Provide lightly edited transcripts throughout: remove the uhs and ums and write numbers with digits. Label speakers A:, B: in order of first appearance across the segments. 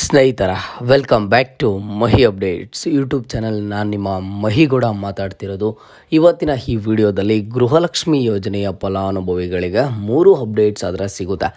A: ಸ್ನೇಹಿತರ welcome back to Mahi updates YouTube channel. ನಾನು ನಿಮ್ಮ ಮಹಿಗೌಡ ಮಾತಾಡ್ತಿರೋದು. ಇವತ್ತಿನ ಈ ವಿಡಿಯೋದಲ್ಲಿ ಗೃಹಲಕ್ಷ್ಮಿ ಯೋಜನೆಯ ಫಲಾನುಭವಿಗಳಿಗೆ 3 ಅಪ್ಡೇಟ್ಸ್ ಆದರೆ ಸಿಗುತ್ತೆ.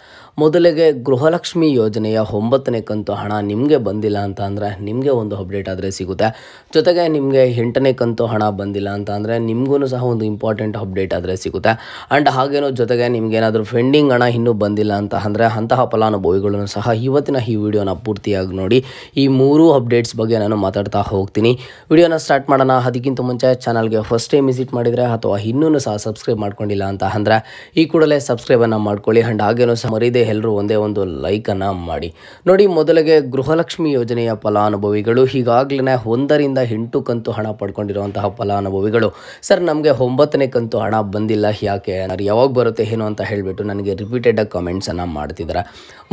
A: ಮೊದಲಿಗೆ ಗೃಹಲಕ್ಷ್ಮಿ ಯೋಜನೆಯ 9ನೇ ಕಂತು ಹಣ ನಿಮಗೆ ಬಂದಿಲ್ಲ ಅಂತ ಅಂದರೆ ನಿಮಗೆ ಒಂದು ಅಪ್ಡೇಟ್ ಆದರೆ ಸಿಗುತ್ತೆ. ಜೊತೆಗೆ ನಿಮಗೆ 8ನೇ ಕಂತು ಹಣ ಬಂದಿಲ್ಲ ಅಂತ ಅಂದರೆ ನಿಮಗೂ ಸಹ ಒಂದು ಇಂಪಾರ್ಟೆಂಟ್ ಅಪ್ಡೇಟ್ ಆದರೆ ಸಿಗುತ್ತೆ. ಆ್ಯಂಡ್ ಹಾಗೇನೋ ಜೊತೆಗೆ ನಿಮಗೇನಾದರೂ ಪೆಂಡಿಂಗ್ ಹಣ ಇನ್ನೂ ಬಂದಿಲ್ಲ ಅಂತ ಅಂದರೆ ಅಂತಹ ಫಲಾನುಭವಿಗಳನ್ನು ಸಹ ಇವತ್ತಿನ ಈ ವಿಡಿಯೋನ ಪೂರ್ತಿಯಾಗಿ ನೋಡಿ. ಈ 3 ಅಪ್ಡೇಟ್ಸ್ ಬಗ್ಗೆ ನಾನು ಮಾತಾಡ್ತಾ ಹೋಗ್ತೀನಿ. ವಿಡಿಯೋನ ಸ್ಟಾರ್ಟ್ ಮಾಡೋಣ. ಅದಕ್ಕಿಂತ ಮುಂಚೆ ಚಾನಲ್ಗೆ ಫಸ್ಟ್ ಟೈಮ್ ವಿಸಿಟ್ ಮಾಡಿದರೆ ಅಥವಾ ಇನ್ನೂ ಸಹ ಸಬ್ಸ್ಕ್ರೈಬ್ ಮಾಡ್ಕೊಂಡಿಲ್ಲ ಅಂತ ಅಂದರೆ ಈ ಕೂಡಲೇ ಸಬ್ಸ್ಕ್ರೈಬನ್ನು ಮಾಡ್ಕೊಳ್ಳಿ. ಆ್ಯಂಡ್ ಹಾಗೇನೋ ಸಹ ಮರೀದೆ ಎಲ್ಲರೂ ಒಂದೇ ಒಂದು ಲೈಕನ್ನು ಮಾಡಿ ನೋಡಿ. ಮೊದಲಿಗೆ ಗೃಹಲಕ್ಷ್ಮಿ ಯೋಜನೆಯ ಫಲಾನುಭವಿಗಳು ಈಗಾಗಲೇ 1ರಿಂದ 8 ಕಂತು ಹಣ ಪಡ್ಕೊಂಡಿರುವಂತಹ ಫಲಾನುಭವಿಗಳು, ಸರ್ ನಮಗೆ 9ನೇ ಕಂತು ಹಣ ಬಂದಿಲ್ಲ, ಯಾಕೆ ಯಾವಾಗ ಬರುತ್ತೆ ಏನು ಅಂತ ಹೇಳಿಬಿಟ್ಟು ನನಗೆ ರಿಪೀಟೆಡಾಗಿ ಕಮೆಂಟ್ಸನ್ನು ಮಾಡ್ತಿದ್ದಾರೆ.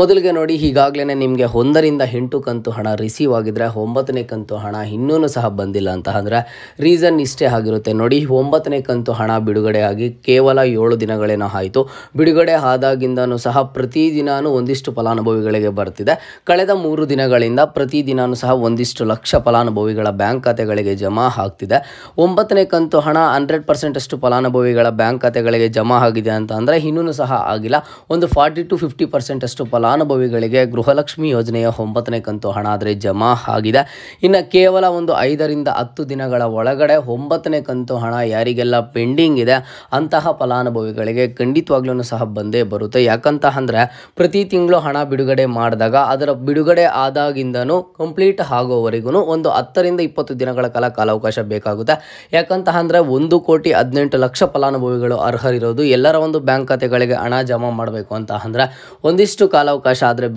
A: ಮೊದಲಿಗೆ ನೋಡಿ, ಈಗಾಗಲೇ ನಿಮಗೆ 1ರಿಂದ 8 ಕಂತು ಹಣ ರಿಸೀವ್ ಆಗಿದ್ರೆ 9ನೇ ಕಂತು ಹಣ ಇನ್ನೂ ಸಹ ಬಂದಿಲ್ಲ ಅಂತ ಅಂದರೆ ರೀಸನ್ ಇಷ್ಟೇ ಆಗಿರುತ್ತೆ ನೋಡಿ. 9ನೇ ಕಂತು ಹಣ ಬಿಡುಗಡೆ ಆಗಿ ಕೇವಲ 7 ದಿನಗಳೇನೋ ಆಯಿತು. ಬಿಡುಗಡೆ ಆದಾಗಿಂದನೂ ಸಹ ಪ್ರತಿದಿನಾನು ಒಂದಿಷ್ಟು ಫಲಾನುಭವಿಗಳಿಗೆ ಬರ್ತಿದೆ. ಕಳೆದ 3 ದಿನಗಳಿಂದ ಪ್ರತಿದಿನಾನು ಸಹ ಒಂದಿಷ್ಟು ಲಕ್ಷ ಫಲಾನುಭವಿಗಳ ಬ್ಯಾಂಕ್ ಖಾತೆಗಳಿಗೆ ಜಮಾ ಆಗ್ತಿದೆ. 9ನೇ ಕಂತು ಹಣ 100% ಅಷ್ಟು ಫಲಾನುಭವಿಗಳ ಬ್ಯಾಂಕ್ ಖಾತೆಗಳಿಗೆ ಜಮಾ ಆಗಿದೆ ಅಂತ ಅಂದರೆ ಇನ್ನೂ ಸಹ ಆಗಿಲ್ಲ. ಒಂದು 40 to 50% ಅಷ್ಟು ಫಲಾನುಭವಿಗಳಿಗೆ ಗೃಹಲಕ್ಷ್ಮಿ ಯೋಜನೆಯ 9ನೇ ಕಂತು ಹಣ ಆದರೆ ಜಮಾ ಆಗಿದೆ. ಇನ್ನು ಕೇವಲ ಒಂದು 5ರಿಂದ 10 ದಿನಗಳ ಒಳಗಡೆ 9ನೇ ಕಂತು ಹಣ ಯಾರಿಗೆಲ್ಲ ಪೆಂಡಿಂಗ್ ಇದೆ ಅಂತಹ ಫಲಾನುಭವಿಗಳಿಗೆ ಖಂಡಿತವಾಗ್ಲೂ ಸಹ ಬಂದೇ ಬರುತ್ತೆ. ಯಾಕಂತ ಅಂದರೆ ಪ್ರತಿ ತಿಂಗಳು ಹಣ ಬಿಡುಗಡೆ ಮಾಡಿದಾಗ ಅದರ ಬಿಡುಗಡೆ ಆದಾಗಿಂದನೂ ಕಂಪ್ಲೀಟ್ ಆಗೋವರೆಗೂ ಒಂದು 10ರಿಂದ 20 ದಿನಗಳ ಕಾಲಾವಕಾಶ ಬೇಕಾಗುತ್ತೆ. ಯಾಕಂತ ಅಂದರೆ 1,18,00,000 ಫಲಾನುಭವಿಗಳು ಅರ್ಹರಿರೋದು. ಎಲ್ಲರ ಒಂದು ಬ್ಯಾಂಕ್ ಖಾತೆಗಳಿಗೆ ಹಣ ಜಮಾ ಮಾಡಬೇಕು ಅಂತ ಅಂದರೆ ಒಂದಿಷ್ಟು ಕಾಲಾವಕಾಶ ಆದರೆ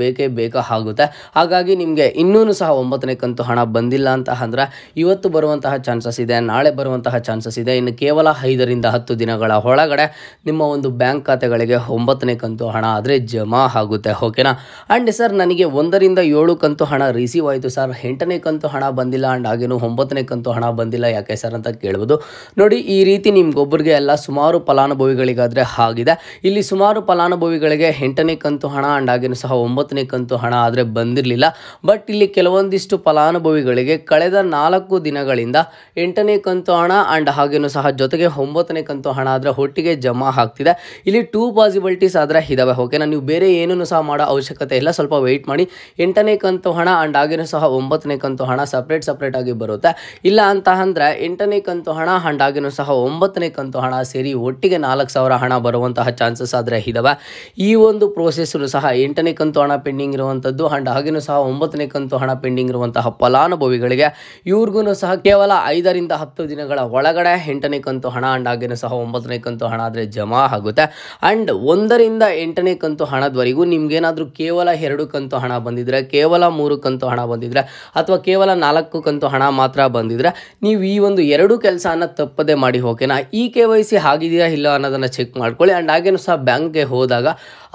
A: ಬೇಕಾಗುತ್ತೆ. ಹಾಗಾಗಿ ನಿಮಗೆ ಇನ್ನೂ ಸಹ 9ನೇ ಕಂತು ಹಣ ಬಂದಿಲ್ಲ ಅಂತ ಅಂದರೆ ಇವತ್ತು ಬರುವಂತಹ ಚಾನ್ಸಸ್ ಇದೆ, ನಾಳೆ ಬರುವಂತಹ ಚಾನ್ಸಸ್ ಇದೆ. ಇನ್ನು ಕೇವಲ 5ರಿಂದ 10 ದಿನಗಳ ಒಳಗಡೆ ನಿಮ್ಮ ಒಂದು ಬ್ಯಾಂಕ್ ಖಾತೆಗಳಿಗೆ 9ನೇ ಕಂತು ಹಣ ಆದರೆ ಜಮಾ ಆಗುತ್ತೆ. ಓಕೆನಾ? ಆ್ಯಂಡ್ ಸರ್ ನನಗೆ 1ರಿಂದ 7 ಕಂತು ಹಣ ರಿಸೀವ್ ಆಯಿತು ಸರ್, 8ನೇ ಕಂತು ಹಣ ಬಂದಿಲ್ಲ, ಆ್ಯಂಡ್ ಹಾಗೇನು 9ನೇ ಕಂತು ಹಣ ಬಂದಿಲ್ಲ, ಯಾಕೆ ಸರ್ ಅಂತ ಕೇಳ್ಬೋದು. ನೋಡಿ, ಈ ರೀತಿ ನಿಮ್ಗೊಬ್ಬರಿಗೆ ಎಲ್ಲ ಸುಮಾರು ಫಲಾನುಭವಿಗಳಿಗಾದರೆ ಆಗಿದೆ. ಇಲ್ಲಿ ಸುಮಾರು ಫಲಾನುಭವಿಗಳಿಗೆ 8ನೇ ಕಂತು ಹಣ ಆ್ಯಂಡ್ ಹಾಗೇನು ಸಹ 9ನೇ ಕಂತು ಹಣ ಆದರೆ ಬಂದಿರಲಿಲ್ಲ. ಬಟ್ ಇಲ್ಲಿ ಕೆಲವೊಂದಿಷ್ಟು ಫಲಾನುಭವಿಗಳಿಗೆ ಕಳೆದ 4 ದಿನಗಳಿಂದ 8ನೇ ಕಂತು ಹಣ ಆ್ಯಂಡ್ ಹಾಗೇನು ಸಹ ಜೊತೆಗೆ 9ನೇ ಕಂತು ಹಣ ಆದರೆ ಒಟ್ಟಿಗೆ ಜಮಾ ಆಗ್ತಿದೆ. ಇಲ್ಲಿ 2 ಪಾಸಿಬಿಲಿಟೀಸ್ ಆದರೆ ಇದಾವೆ. ಓಕೆನಾ? ನೀವು ಬೇರೆ ಏನೂ ಸಹ ಮಾಡೋ ಅವಶ್ಯಕತೆ ಇಲ್ಲ, ಸ್ವಲ್ಪ ವೆಯ್ಟ್ ಮಾಡಿ. 8ನೇ ಕಂತು ಹಣ ಆ್ಯಂಡ್ ಹಾಗೇನು ಸಹ 9ನೇ ಕಂತು ಹಣ ಸಪ್ರೇಟ್ ಆಗಿ ಬರುತ್ತೆ. ಇಲ್ಲ ಅಂತ ಅಂದರೆ 8ನೇ ಕಂತು ಹಣ ಆ್ಯಂಡ್ ಹಾಗೇನು ಸಹ 9ನೇ ಕಂತು ಹಣ ಸೇರಿ ಒಟ್ಟಿಗೆ 4,000 ಹಣ ಬರುವಂತಹ ಚಾನ್ಸಸ್ ಆದರೆ ಇದಾವೆ. ಈ ಒಂದು ಪ್ರೋಸೆಸ್ಸು ಸಹ 8ನೇ ಕಂತು ಹಣ ಪೆಂಡಿಂಗ್ ಇರುವಂಥದ್ದು ಆ್ಯಂಡ್ ಹಾಗೇನು ಸಹ 9ನೇ ಕಂತು ಹಣ ಪೆಂಡಿಂಗ್ ಇರುವಂತಹ ಫಲಾನುಭವಿಗಳಿಗೆ ಇವ್ರಿಗೂ ಸಹ ಕೇವಲ 5ರಿಂದ 10 ದಿನಗಳ ಒಳಗಡೆ 8ನೇ ಕಂತು ಹಣ ಆ್ಯಂಡ್ ಹಾಗೇನು ಸಹ 9ನೇ ಕಂತು ಹಣ ಆದರೆ ಜಮಾ ಆಗುತ್ತೆ. ಆ್ಯಂಡ್ 1ರಿಂದ 8ನೇ ಕಂತು ಹಣದವರೆಗೂ ನಿಮ್ಗೇನಾದರೂ ಕೇವಲ 2 ಕಂತು ಹಣ ಬಂದಿದ್ರೆ, ಕೇವಲ 3 ಕಂತು ಹಣ ಬಂದಿದ್ರೆ ಅಥವಾ ಕೇವಲ 4 ಕಂತು ಹಣ ಮಾತ್ರ ಬಂದಿದ್ರೆ ನೀವು ಈ ಒಂದು 2 ಕೆಲಸನ ತಪ್ಪದೆ ಮಾಡಿ. ಓಕೆನಾ? ಈ KYC ಆಗಿದೆಯಾ ಇಲ್ಲ ಅನ್ನೋದನ್ನು ಚೆಕ್ ಮಾಡ್ಕೊಳ್ಳಿ. ಆ್ಯಂಡ್ ಹಾಗೇನು ಸಹ ಬ್ಯಾಂಕ್ಗೆ ಹೋದಾಗ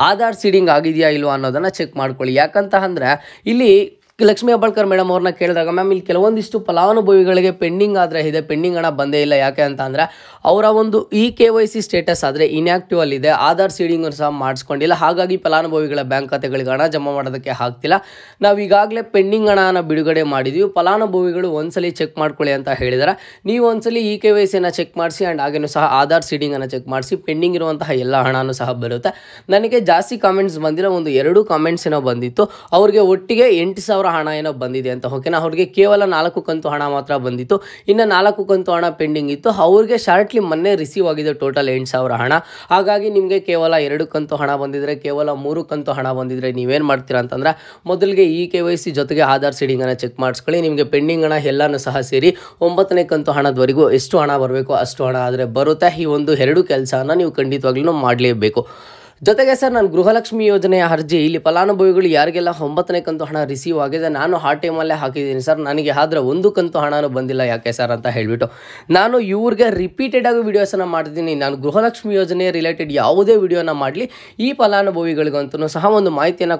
A: ಆಧಾರ್ ಸೀಡಿಂಗ್ ಆಗಿದೆಯಾ ಇಲ್ವಾ ಅನ್ನೋದನ್ನು ಚೆಕ್ ಮಾಡ್ಕೊಳ್ಳಿ. ಯಾಕಂತ ಅಂದರೆ ಇಲ್ಲಿ ಲಕ್ಷ್ಮೀ ಹೆಬ್ಬಾಳ್ಕರ್ ಮೇಡಮ್ ಅವ್ರನ್ನ ಕೇಳಿದಾಗ, ಮ್ಯಾಮ್ ಇಲ್ಲಿ ಕೆಲವೊಂದಿಷ್ಟು ಫಲಾನುಭವಿಗಳಿಗೆ ಪೆಂಡಿಂಗ್ ಆದರೆ ಇದೆ, ಪೆಂಡಿಂಗ್ ಹಣ ಬಂದೇ ಇಲ್ಲ, ಯಾಕೆ ಅಂತ ಅಂದರೆ ಅವರ ಒಂದು KYC ಸ್ಟೇಟಸ್ ಆದರೆ ಇನ್ಯಾಕ್ಟಿವ್ ಅಲ್ಲಿದೆ, ಆಧಾರ್ ಸೀಡಿಂಗ್ ಸಹ ಮಾಡಿಸ್ಕೊಂಡಿಲ್ಲ. ಹಾಗಾಗಿ ಫಲಾನುಭವಿಗಳ ಬ್ಯಾಂಕ್ ಖಾತೆಗಳಿಗೆ ಹಣ ಜಮಾ ಮಾಡೋದಕ್ಕೆ ಆಗ್ತಿಲ್ಲ. ನಾವು ಈಗಾಗಲೇ ಪೆಂಡಿಂಗ್ ಹಣನ ಬಿಡುಗಡೆ ಮಾಡಿದ್ದೀವಿ, ಫಲಾನುಭವಿಗಳು ಒಂದ್ಸಲಿ ಚೆಕ್ ಮಾಡ್ಕೊಳ್ಳಿ ಅಂತ ಹೇಳಿದ್ದಾರೆ. ನೀವು ಒಂದ್ಸಲಿ KYCನ ಚೆಕ್ ಮಾಡಿಸಿ ಆ್ಯಂಡ್ ಹಾಗೇನು ಸಹ ಆಧಾರ್ ಸೀಡಿಂಗನ್ನು ಚೆಕ್ ಮಾಡಿಸಿ, ಪೆಂಡಿಂಗ್ ಇರುವಂತಹ ಎಲ್ಲ ಹಣನೂ ಸಹ ಬರುತ್ತೆ. ನನಗೆ ಜಾಸ್ತಿ ಕಾಮೆಂಟ್ಸ್ ಬಂದಿಲ್ಲ, ಒಂದು 2 ಕಾಮೆಂಟ್ಸ್ ಏನೋ ಬಂದಿತ್ತು. ಅವ್ರಿಗೆ ಒಟ್ಟಿಗೆ 8,000 ಹಣ ಏನೋ ಬಂದಿದೆ ಅಂತ. ಓಕೆನಾ? ಅವ್ರಿಗೆ ಕೇವಲ 4 ಕಂತು ಹಣ ಮಾತ್ರ ಬಂದಿತ್ತು, ಇನ್ನು 4 ಕಂತು ಹಣ ಪೆಂಡಿಂಗ್ ಇತ್ತು. ಅವ್ರಿಗೆ ಶಾರ್ಟ್ಲಿ ಮೊನ್ನೆ ರಿಸೀವ್ ಆಗಿದೆ ಟೋಟಲ್ 8,000 ಹಣ. ಹಾಗಾಗಿ ನಿಮಗೆ ಕೇವಲ 2 ಕಂತು ಹಣ ಬಂದಿದ್ರೆ, ಕೇವಲ 3 ಕಂತು ಹಣ ಬಂದಿದ್ರೆ ನೀವೇನು ಮಾಡ್ತೀರಾ ಅಂತಂದರೆ ಮೊದಲಿಗೆ KYC ಜೊತೆಗೆ ಆಧಾರ್ ಸೀಡಿಂಗನ್ನು ಚೆಕ್ ಮಾಡಿಸ್ಕೊಳ್ಳಿ. ನಿಮಗೆ ಪೆಂಡಿಂಗ್ ಹಣ ಎಲ್ಲನೂ ಸಹ ಸೇರಿ 9ನೇ ಕಂತು ಹಣದವರೆಗೂ ಎಷ್ಟು ಹಣ ಬರಬೇಕು ಅಷ್ಟು ಹಣ ಆದರೆ ಬರುತ್ತೆ. ಈ ಒಂದು 2 ಕೆಲಸನ ನೀವು ಖಂಡಿತವಾಗ್ಲೂ ಮಾಡಲೇಬೇಕು. ಜೊತೆಗೆ ಸರ್, ನಾನು ಗೃಹಲಕ್ಷ್ಮಿ ಯೋಜನೆಯ ಅರ್ಜಿ ಇಲ್ಲಿ ಫಲಾನುಭವಿಗಳು ಯಾರಿಗೆಲ್ಲ 9ನೇ ಕಂತು ಹಣ ರಿಸೀವ್ ಆಗಿದೆ ನಾನು ಆ ಟೈಮಲ್ಲೇ ಹಾಕಿದ್ದೀನಿ ಸರ್, ನನಗೆ ಆದರೆ 1 ಕಂತು ಹಣನೂ ಬಂದಿಲ್ಲ, ಯಾಕೆ ಸರ್ ಅಂತ ಹೇಳಿಬಿಟ್ಟು ನಾನು ಇವ್ರಿಗೆ ರಿಪೀಟೆಡಾಗಿ ವೀಡಿಯೋಸನ್ನು ಮಾಡ್ತಿದ್ದೀನಿ. ನಾನು ಗೃಹಲಕ್ಷ್ಮಿ ಯೋಜನೆ ರಿಲೇಟೆಡ್ ಯಾವುದೇ ವಿಡಿಯೋನ ಮಾಡಲಿ ಈ ಫಲಾನುಭವಿಗಳಿಗಂತೂ ಸಹ ಒಂದು ಮಾಹಿತಿಯನ್ನು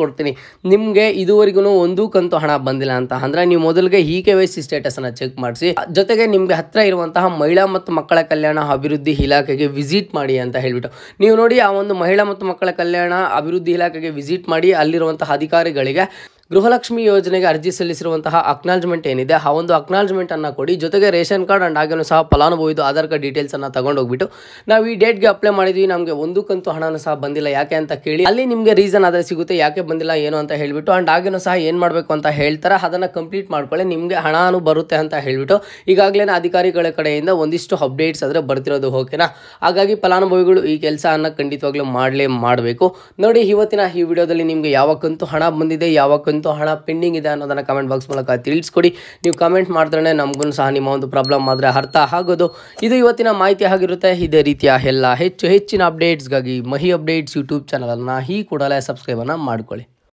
A: ಕೊಡ್ತೀನಿ. ನಿಮಗೆ ಇದುವರೆಗೂ 1 ಕಂತು ಹಣ ಬಂದಿಲ್ಲ ಅಂತ ಅಂದರೆ ನೀವು ಮೊದಲಿಗೆ KYC ಸ್ಟೇಟಸನ್ನು ಚೆಕ್ ಮಾಡಿಸಿ, ಜೊತೆಗೆ ನಿಮಗೆ ಹತ್ತಿರ ಇರುವಂತಹ ಮಹಿಳಾ ಮತ್ತು ಮಕ್ಕಳ ಕಲ್ಯಾಣ ಅಭಿವೃದ್ಧಿ ಇಲಾಖೆಗೆ ವಿಸಿಟ್ ಮಾಡಿ ಅಂತ ಹೇಳಿಬಿಟ್ಟು ನೀವು ನೋಡಿ ಆ ಒಂದು ಮಹಿಳಾ ಮತ್ತು ಮಕ್ಕಳ ಕಲ್ಯಾಣ ಅಭಿವೃದ್ಧಿ ಇಲಾಖೆಗೆ ವಿಸಿಟ್ ಮಾಡಿ ಅಲ್ಲಿರುವಂತಹ ಅಧಿಕಾರಿಗಳಿಗೆ ಗೃಹಲಕ್ಷ್ಮಿ ಯೋಜನೆಗೆ ಅರ್ಜಿ ಸಲ್ಲಿಸಿರುವಂತಹ ಅಕ್ನಾಲಜ್ಮೆಂಟ್ ಏನಿದೆ ಆ ಒಂದು ಅಕ್ನಾಲಜ್ಮೆಂಟ್ ಅನ್ನು ಕೊಡಿ. ಜೊತೆಗೆ ರೇಷನ್ ಕಾರ್ಡ್ ಅಂಡ್ ಹಾಗೇನೂ ಸಹ ಫಲಾನುಭವಿದು ಆಧಾರ್ ಕಾರ್ಡ್ ಡೀಟೇಲ್ಸ್ ಅನ್ನು ತಗೊಂಡೋಗ್ಬಿಟ್ಟು ನಾವು ಈ ಡೇಟ್ಗೆ ಅಪ್ಲೈ ಮಾಡಿದ್ವಿ, ನಮಗೆ ಒಂದು ಕಂತು ಹಣನೂ ಸಹ ಬಂದಿಲ್ಲ ಯಾಕೆ ಅಂತ ಕೇಳಿ ಅಲ್ಲಿ ನಿಮಗೆ ರೀಸನ್ ಆದರೆ ಸಿಗುತ್ತೆ, ಯಾಕೆ ಬಂದಿಲ್ಲ ಏನು ಅಂತ ಹೇಳ್ಬಿಟ್ಟು ಅಂಡ್ ಹಾಗೇನೂ ಸಹ ಏನು ಮಾಡಬೇಕು ಅಂತ ಹೇಳ್ತಾರೆ, ಅದನ್ನು ಕಂಪ್ಲೀಟ್ ಮಾಡ್ಕೊಳ್ಳಿ, ನಿಮಗೆ ಹಣನೂ ಬರುತ್ತೆ ಅಂತ ಹೇಳ್ಬಿಟ್ಟು ಈಗಾಗಲೇ ಅಧಿಕಾರಿಗಳ ಕಡೆಯಿಂದ ಒಂದಿಷ್ಟು ಅಪ್ಡೇಟ್ಸ್ ಆದರೆ ಬರ್ತಿರೋದು. ಓಕೆನಾ? ಹಾಗಾಗಿ ಫಲಾನುಭವಿಗಳು ಈ ಕೆಲಸವನ್ನು ಖಂಡಿತವಾಗ್ಲೂ ಮಾಡಬೇಕು. ನೋಡಿ, ಇವತ್ತಿನ ಈ ವಿಡಿಯೋದಲ್ಲಿ ನಿಮಗೆ ಯಾವ ಕಂತು ಹಣ ಬಂದಿದೆ, ಯಾವ ಕಂತು ಹಣ ಪೆಂಡಿಂಗ್ ಇದೆ ಅನ್ನೋದನ್ನ ಕಮೆಂಟ್ ಬಾಕ್ಸ್ ಮೂಲಕ ತಿಳಿಸ್ಕೊಡಿ. ನೀವು ಕಮೆಂಟ್ ಮಾಡಿದ್ರೆ ನಮಗೂ ಸಹ ನಿಮ್ಮ ಒಂದು ಪ್ರಾಬ್ಲಮ್ ಆದರೆ ಅರ್ಥ ಆಗೋದು. ಇದು ಇವತ್ತಿನ ಮಾಹಿತಿ ಆಗಿರುತ್ತೆ. ಇದೇ ರೀತಿಯ ಎಲ್ಲ ಹೆಚ್ಚಿನ ಅಪ್ಡೇಟ್ಸ್ಗಾಗಿ ಮಹಿ ಅಪ್ಡೇಟ್ಸ್ ಯೂಟ್ಯೂಬ್ ಚಾನಲನ್ನು ಈ ಕೂಡಲೇ ಸಬ್ಸ್ಕ್ರೈಬನ್ನು ಮಾಡ್ಕೊಳ್ಳಿ.